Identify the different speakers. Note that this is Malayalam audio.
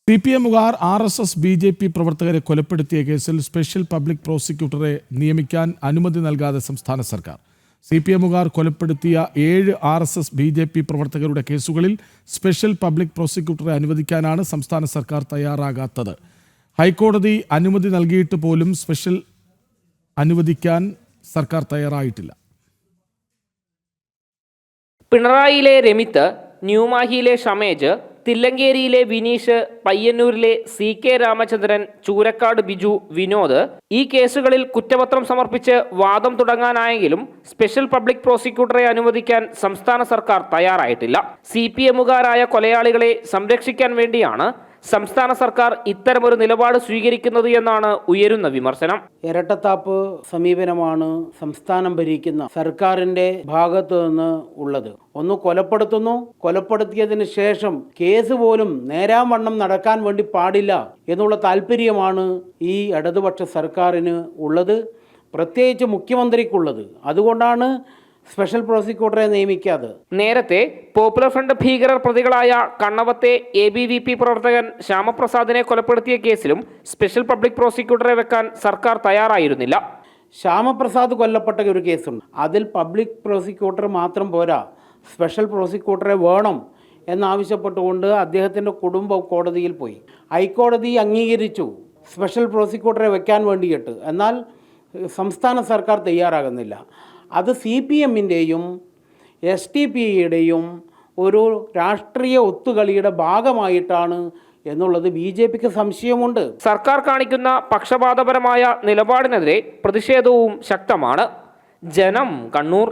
Speaker 1: CPMുകാർ RSS BJP പ്രവർത്തകരെ കൊലപ്പെടുത്തിയ കേസിൽ സ്പെഷ്യൽ പബ്ലിക് പ്രോസിക്യൂട്ടറെ നിയമിക്കാൻ അനുമതി നൽകാതെ സംസ്ഥാന സർക്കാർ. CPMുകാർ കൊലപ്പെടുത്തിയ 7 RSS BJP പ്രവർത്തകരുടെ കേസുകളിൽ സ്പെഷ്യൽ പബ്ലിക് പ്രോസിക്യൂട്ടറെ അനുവദിക്കാനാണ് സംസ്ഥാന സർക്കാർ തയ്യാറാകാത്തത്. ഹൈക്കോടതി അനുമതി നൽകിയിട്ട് പോലും സ്പെഷ്യൽ അനുവദിക്കാൻ സർക്കാർ തയ്യാറായിട്ടില്ല.
Speaker 2: പിണറായിയിലെ രമിത്ത്, ന്യൂമാഹിയിലെ ഷമേജ്, തില്ലങ്കേരിയിലെ വിനീഷ്, പയ്യന്നൂരിലെ CK രാമചന്ദ്രൻ, ചൂരക്കാട് ബിജു, വിനോദ് ഈ കേസുകളിൽ കുറ്റപത്രം സമർപ്പിച്ച് വാദം തുടങ്ങാനായെങ്കിലും സ്പെഷ്യൽ പബ്ലിക് പ്രോസിക്യൂട്ടറെ അനുവദിക്കാൻ സംസ്ഥാന സർക്കാർ തയ്യാറായിട്ടില്ല. CPMുകാരായ കൊലയാളികളെ സംരക്ഷിക്കാൻ വേണ്ടിയാണ് സംസ്ഥാന സർക്കാർ ഇത്തരമൊരു നിലപാട് സ്വീകരിക്കുന്നത് എന്നാണ് ഉയരുന്ന വിമർശനം.
Speaker 3: ഇരട്ടത്താപ്പ് സമീപനമാണ് സംസ്ഥാനം ഭരിക്കുന്ന സർക്കാരിന്റെ ഭാഗത്തു നിന്ന് ഉള്ളത്. ഒന്ന് കൊലപ്പെടുത്തുന്നു, കൊലപ്പെടുത്തിയതിന് ശേഷം കേസ് പോലും നേരാവണ്ണം നടക്കാൻ വേണ്ടി പാടില്ല എന്നുള്ള താല്പര്യമാണ് ഈ ഇടതുപക്ഷ സർക്കാരിന് ഉള്ളത്, പ്രത്യേകിച്ച് മുഖ്യമന്ത്രിക്കുള്ളത്. അതുകൊണ്ടാണ് സ്പെഷ്യൽ പ്രോസിക്യൂട്ടറെ നിയമിക്കാതെ.
Speaker 2: നേരത്തെ പോപ്പുലർ ഫ്രണ്ട് ഭീകരർ പ്രതികളായ കണ്ണവത്തെ ABVP പ്രവർത്തകൻ ശ്യാമപ്രസാദിനെ കൊലപ്പെടുത്തിയ കേസിലും സ്പെഷ്യൽ പബ്ലിക് പ്രോസിക്യൂട്ടറെ വെക്കാൻ സർക്കാർ തയ്യാറായിരുന്നില്ല.
Speaker 3: ശ്യാമപ്രസാദ് കൊല്ലപ്പെട്ട ഒരു കേസുണ്ട്. അതിൽ പബ്ലിക് പ്രോസിക്യൂട്ടർ മാത്രം പോരാ, സ്പെഷ്യൽ പ്രോസിക്യൂട്ടറെ വേണം എന്നാവശ്യപ്പെട്ടുകൊണ്ട് അദ്ദേഹത്തിൻ്റെ കുടുംബം കോടതിയിൽ പോയി. ഹൈക്കോടതി അംഗീകരിച്ചു സ്പെഷ്യൽ പ്രോസിക്യൂട്ടറെ വെക്കാൻ വേണ്ടിയിട്ട്. എന്നാൽ സംസ്ഥാന സർക്കാർ തയ്യാറാകുന്നില്ല. അത് CPMൻ്റെയും SDPയുടെയും ഒരു രാഷ്ട്രീയ ഒത്തുകളിയുടെ ഭാഗമായിട്ടാണ് എന്നുള്ളത് BJPക്ക് സംശയമുണ്ട്.
Speaker 2: സർക്കാർ കാണിക്കുന്ന പക്ഷപാതപരമായ നിലപാടിനെതിരെ പ്രതിഷേധവും ശക്തമാണ്. ജനം, കണ്ണൂർ.